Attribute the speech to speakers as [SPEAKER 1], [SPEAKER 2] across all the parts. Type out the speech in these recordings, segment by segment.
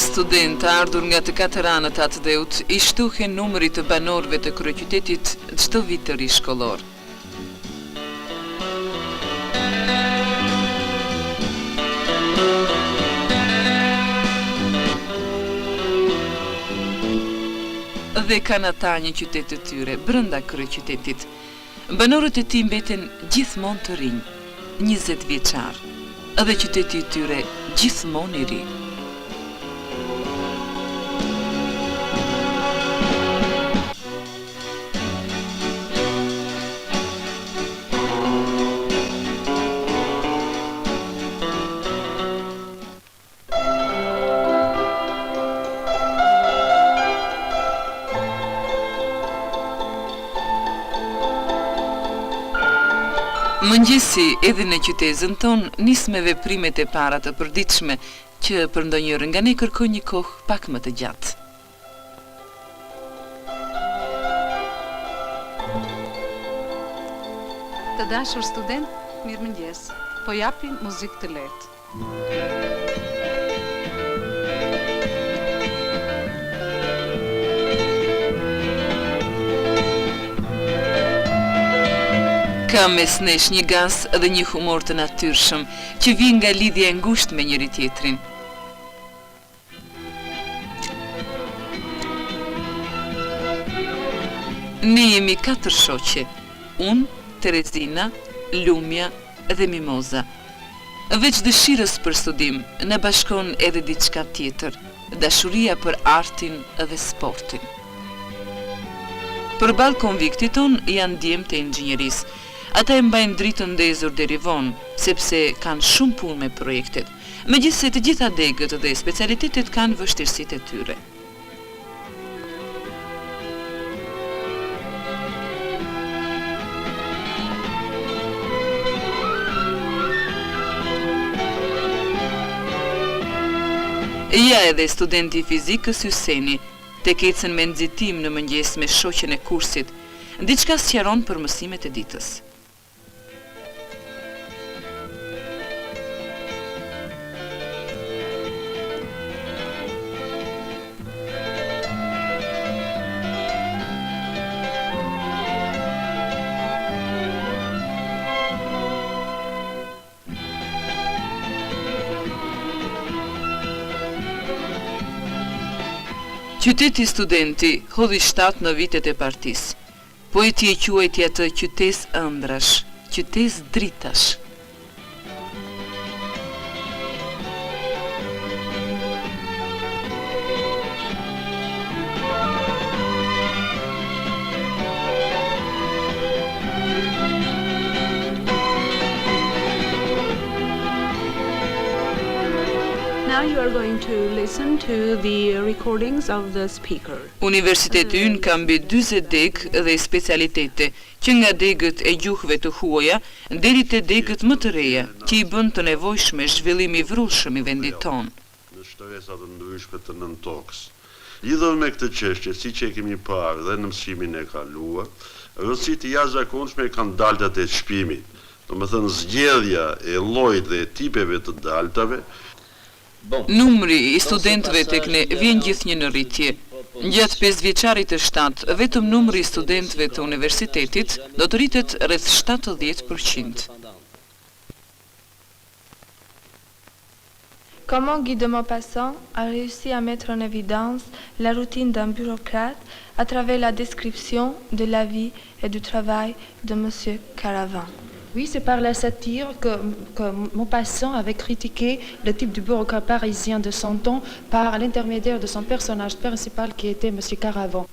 [SPEAKER 1] student ardhur nga të katër anët atë dheut I shtuhen numrit të banorëve të kryeqytetit çdo vit të ri shkollor. Dhe kanë ata një qytet të tyre brenda kryeqytetit. Banorët e tij mbeten gjithmonë të rinj, 20 vjeçar, edhe qyteti I tyre gjithmonë I ri. Mëngjesi edhe në qytetin ton nis me veprimet e para të përditshme që për ndonjërin nga ne kërkojnë një kohë pak më të gjatë.
[SPEAKER 2] Të dashur student, mirëmëngjes. Po japim muzikë të lehtë.
[SPEAKER 1] Ka mes nesh një gas dhe një humor të natyrshëm që vjen nga lidhja e ngushtë me njëri tjetrin. Ne jemi 4 shoqe, unë, Terezina, Lumja dhe Mimoza. Veç dëshirës për studim, në bashkon edhe diçka tjetër, dashuria për artin dhe sportin. Përballë konviktit ton janë djemtë e inxhinierisë. Ata e mbajnë dritën ndezur deri vonë, sepse kanë shumë punë me projektet, megjithse të gjitha degët dhe specialitetet kanë vështirësitë e tyre. Ja edhe studenti I fizikës Hyseni, tek ecën me nxitim në mëngjes me shoqen e kursit, diçka sqaron për mësimet e ditës. Qyteti studenti hodhi 7 në vitet e partisë. Poeti e quajti atë qytes ëndrash, qytes dritash.
[SPEAKER 2] Now you are going to listen to the recordings of the speaker.
[SPEAKER 1] Universiteti ynë ka mbi 40 degë dhe specialitete, që nga degët e gjuhëve të huaja deri te degët më të reja, që I bën të nevojshme zhvillimi I vrullshëm I vendit tonë.
[SPEAKER 3] Në shtëresa të ndryshme të nëntokës. Lidhur me këtë çështje, siç e kemi parë dhe në mësimin e kaluar, rëndësitë e jashtëzakonshme kanë daltat e shpimit. Domethënë zgjedhja e llojit dhe tipeve të daltave.
[SPEAKER 1] Numri I studentëve tek ne vjen gjithnjë në rritje. Gjatë 5 vjeçarit të 7, vetëm numri I studentëve të universitetit do të rritet rreth 70%.
[SPEAKER 4] Comment Guy de Maupassant a réussi à mettre en évidence la routine d'un bureaucrate à travers la description de la vie et du travail de M. Caravant.
[SPEAKER 5] Oui, c'est par la satire que Maupassant avait critiqué le type du bureaucrate parisien de son temps par l'intermédiaire de son personnage principal qui était M. Caravant.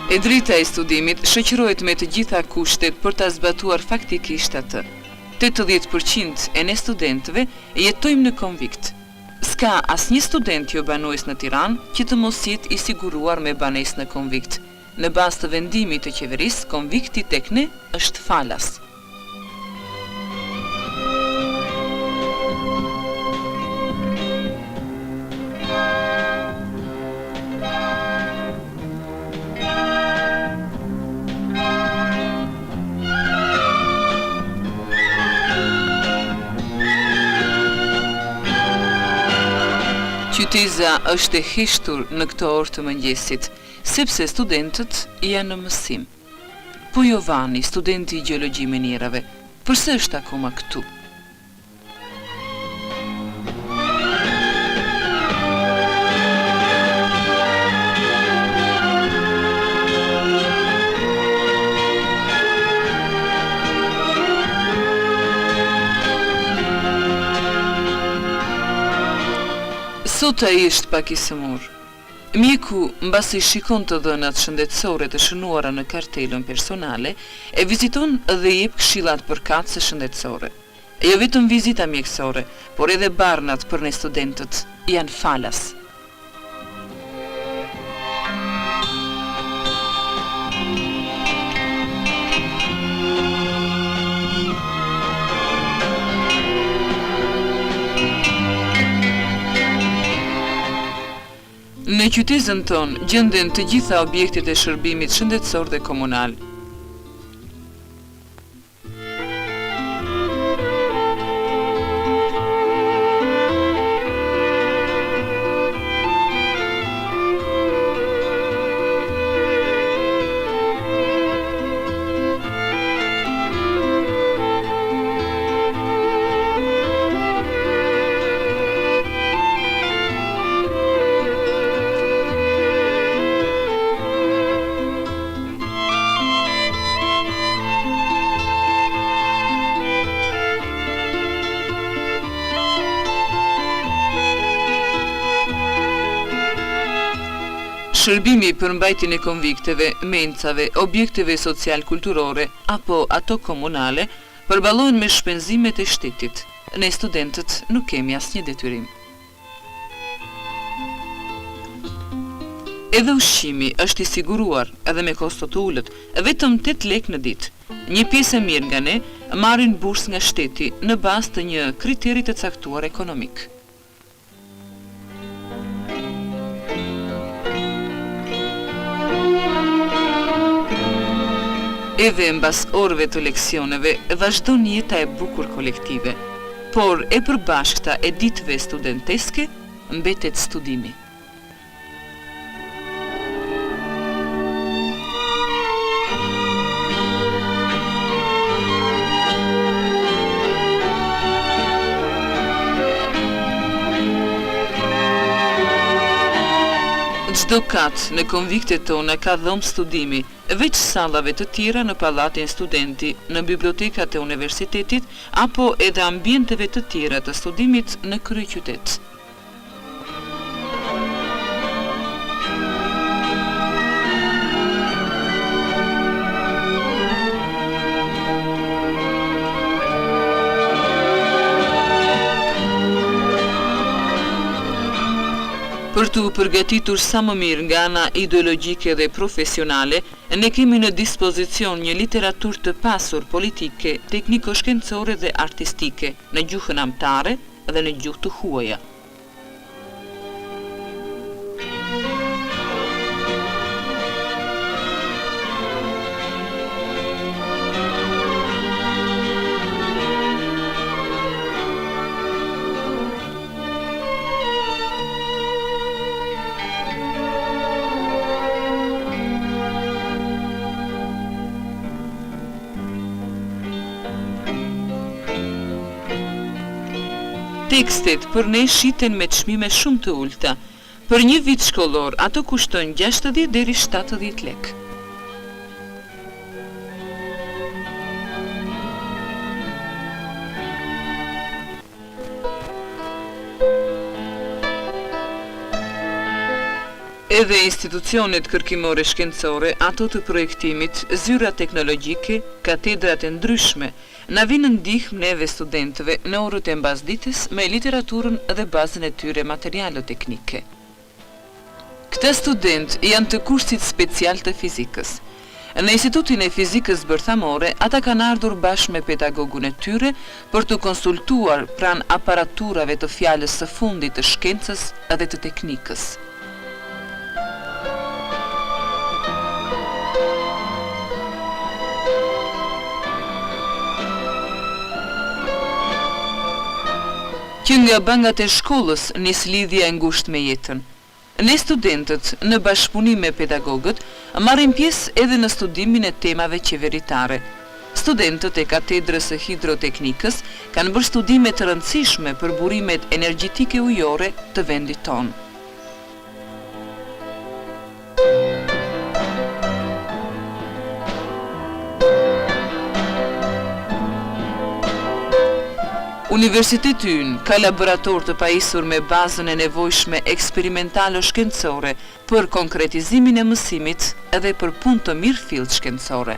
[SPEAKER 1] E drita e studimit shoqërohet me të gjitha kushtet për ta zbatuar faktikisht atë. 80% e ne studentëve jetojmë në konvikt. S'ka asnjë student jo banues në Tiranë që të mos jetë I siguruar me banesë në konvikt. Në bazë të vendimit të qeverisë, konvikti tek ne është falas. Qyteza është e heshtur në këto orë të mëngjesit, sepse studentët janë në mësim. Po Jovani, studenti i gjeologji minierave, përse është akoma këtu? Sot ai është pak i sëmur. Mjeku, mbasi shikon të dhënat shëndetësore të shënuara në kartelën personale, e viziton dhe jep këshillat përkatëse shëndetësore. Jo vetëm vizita mjekësore, por edhe barnat për ne studentët janë falas. Në qytetin tonë gjenden të gjitha objektet e shërbimit shëndetësor dhe komunal. Shërbimi për mbajtjen e konvikteve, mencave, objekteve social-kulturore apo ato komunale përballohen me shpenzimet e shtetit. Ne studentët nuk kemi asnjë detyrim. Edhe ushqimi është i siguruar edhe me kosto të ulët, vetëm 8 lekë në ditë. Një pjesë e mirë nga ne marrin bursë nga shteti në bazë të një kriteri të caktuar ekonomik. Edhe mbas orëve të leksioneve, vazhdon jeta e bukur kolektive, por e përbashkëta e ditëve studenteske, mbetet studimi. Çdo kat në konviktet tona ka dhomë studimi, veç sallave të tjera në pallatin studenti, në bibliotekat e universitetit, apo edhe ambienteve të tjera të studimit në kryeqytet. Për të përgatitur sa më mirë nga ana ideologjike dhe profesionale, ne kemi në dispozicion një literaturë të pasur politike, tekniko-shkencore dhe artistike, në gjuhën amtare dhe në gjuhë të huaja. Tekstet për ne shiten me çmime shumë të ulta. Për një vit shkollor, ato kushtojnë 60 deri 70 lekë. Edhe institucionet kërkimore shkencore, ato të projektimit, zyra teknologjike, katedrat e ndryshme, na vinë ndihmë neve studentëve në orët e mbasdites me literaturën dhe bazën e tyre materialo-teknike. Këta student janë të kursit special të fizikës. Në Institutin e Fizikës Bërthamore, ata kanë ardhur bashkë me pedagogun e tyre për të konsultuar pranë aparaturave të fjalës së fundit të shkencës dhe të teknikës. që nga bangat e shkollës nis lidhja e ngushtë me jetën. Ne studentët, në bashkëpunim me pedagogët, marrim pjesë edhe në studimin e temave qeveritare. Studentët e katedrës së hidroteknikës kanë bërë studime të rëndësishme për burimet energjetike ujore të vendit tonë. Universiteti ynë ka laborator të pajisur me bazën e nevojshme eksperimentale shkencore për konkretizimin e mësimit edhe për punë të mirëfillt shkencore.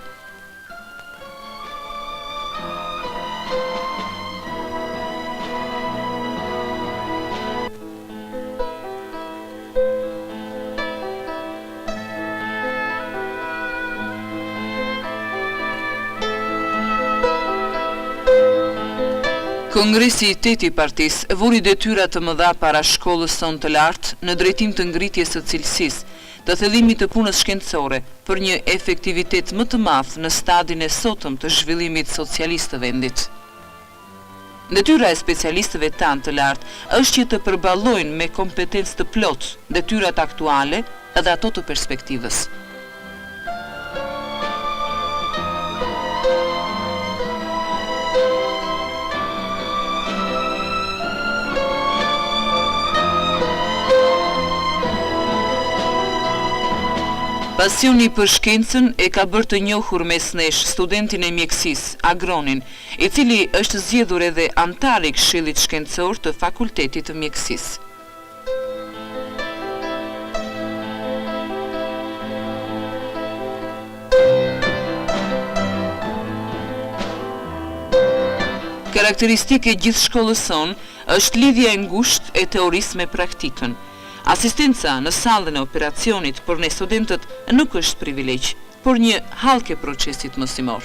[SPEAKER 1] Kongresi i 8 partisë vuri detyra të mëdha para shkollës sonë të lartë në drejtim të ngritjes së cilësisë, të thedhimit të punës shkencore për një efektivitet më të madh në stadin e sotëm të zhvillimit socialist të vendit. Detyra e specialistëve tanë të lartë është që të përballojnë me kompetencë të plotë detyrat aktuale edhe ato të perspektivës. Pasioni për shkencën e ka bërë të njohur mes nesh studentin e mjekësisë, Agronin, i cili është zgjedhur edhe antar i Këshillit Shkencor të Fakultetit të Mjekësisë. Karakteristike gjithë shkollës sonë është lidhja e ngushtë e teorisë me praktikën. Asistenca në sallën e operacionit për ne studentët nuk është privilegj, por një hallkë e procesit mësimor.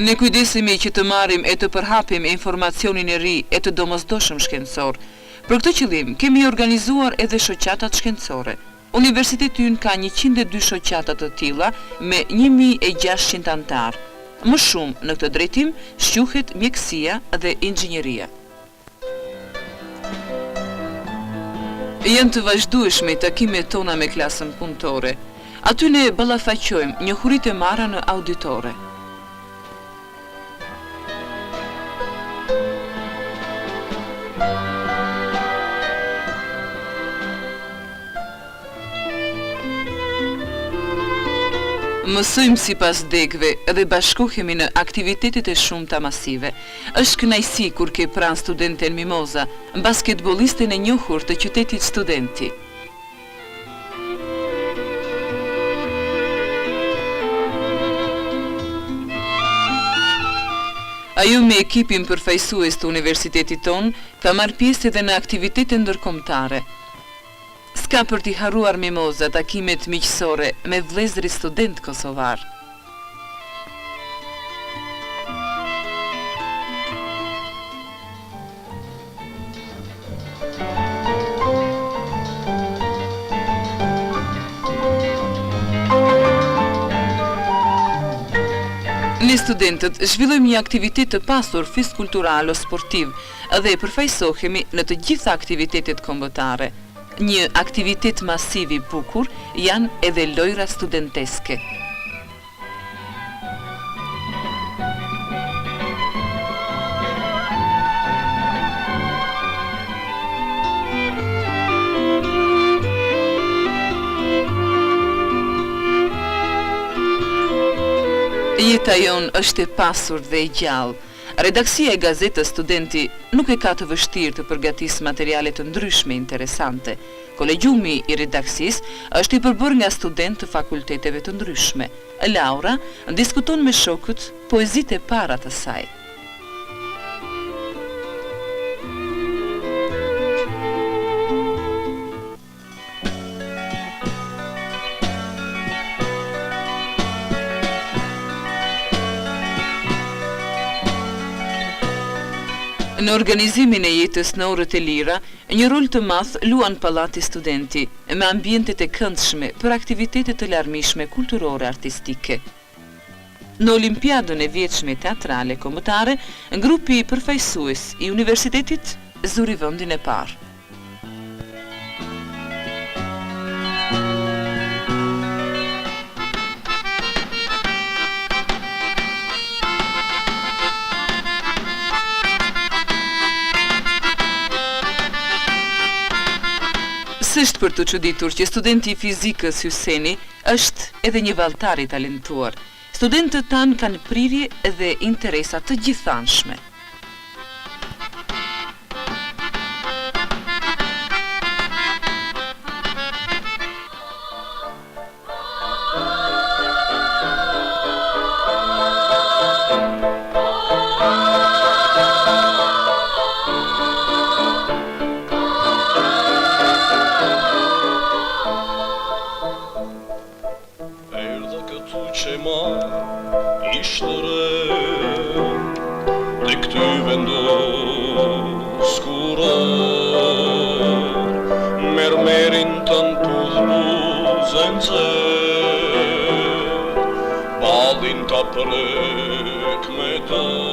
[SPEAKER 1] Ne kujdesemi që të marrim e të përhapim informacionin e ri e të domosdoshëm shkencor. Për këtë qëllim kemi organizuar edhe shoqatat shkencore. Universiteti ynë ka 102 shoqata të tilla me 1600 antar. Më shumë në këtë drejtim shquhet mjekësia dhe inxhinieria. Janë të vazhdueshme takimet tona me klasën punëtore. Aty ne ballafaqojmë njohuritë e marra në auditore. Mësojmë sipas degëve dhe bashkohemi në aktivitetet e shumta masive. Është kënaqësi kur ke pranë studenten Mimoza, basketbollisten e njohur të qytetit Studenti. Ajo me ekipin përfaqësues të universitetit ton ka marrë pjesë edhe në aktivitete ndërkombëtare. S'ka për t'i harruar Mimoza takimet miqësore me vëllezërit student kosovar. Ne studentët zhvillojmë një aktivitet të pasur fizkultural o sportiv dhe përfaqësohemi në të gjitha aktivitetet kombëtare. Një aktivitet masiv i bukur janë edhe lojrat studenteske. Jeta jonë është e pasur dhe e gjallë. Redaksia e gazetës Studenti nuk e ka të vështirë të përgatisë materiale të ndryshme interesante. Kolegjumi i redaksisë është i përbërë nga studentë të fakulteteve të ndryshme. Laura diskuton me shokët poezitë e para të saj. Në organizimin e jetës në orët e lira, një rol të madh luan pallati studenti, me ambientet e këndshme për aktivitetet të larmishme kulturore artistike. Në Olimpiadën e vjetshme teatrale kombëtare, grupi përfaqësues i universitetit zuri vendin e parë. S'është për të çuditur që studenti i fizikës Hyseni është edhe një valltar i talentuar. Studentët tanë kanë prirje dhe interesa të gjithanshme.
[SPEAKER 6] Ishte re, dhe këty vendos kurar, mermerin të në pudhbuzën zër, balin të prek me dar.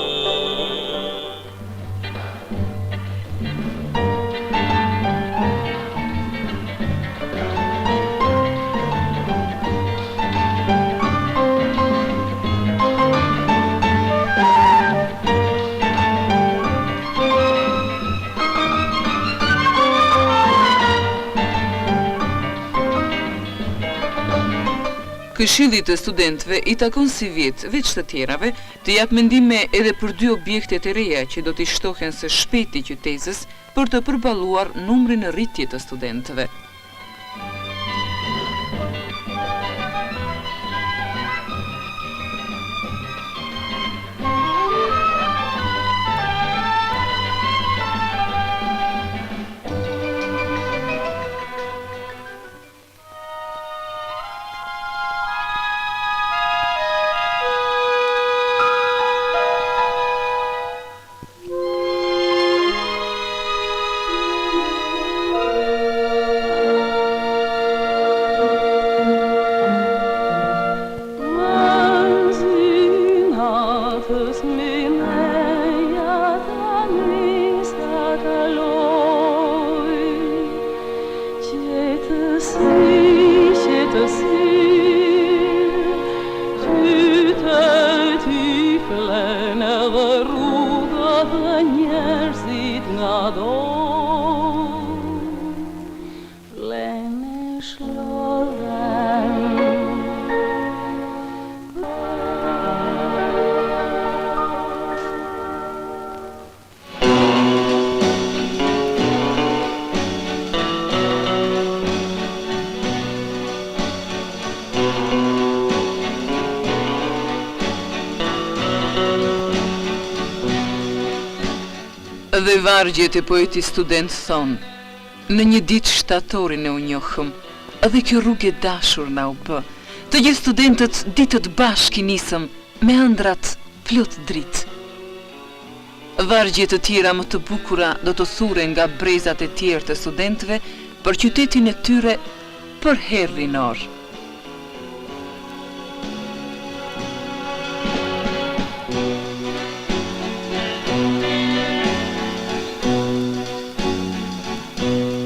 [SPEAKER 1] Këshillit të studentëve i takon si vjet, veç të tjerave, të jap mendime edhe për 2 objektet e reja që do t'i shtohen së shpejti qytetës për të përballuar numrin e rritje të studentëve. Dhe vargjet e poeti student thonë, në një ditë shtatorin e u njohëm, dhe kjo rrugë e dashur na u bë, të gjithë studentët ditët bashkë i nisëm, me ëndrat plot dritë. Vargjet të tjera më të bukura do të thuren nga brezat e tjerë të studentëve për qytetin e tyre për herë rinor.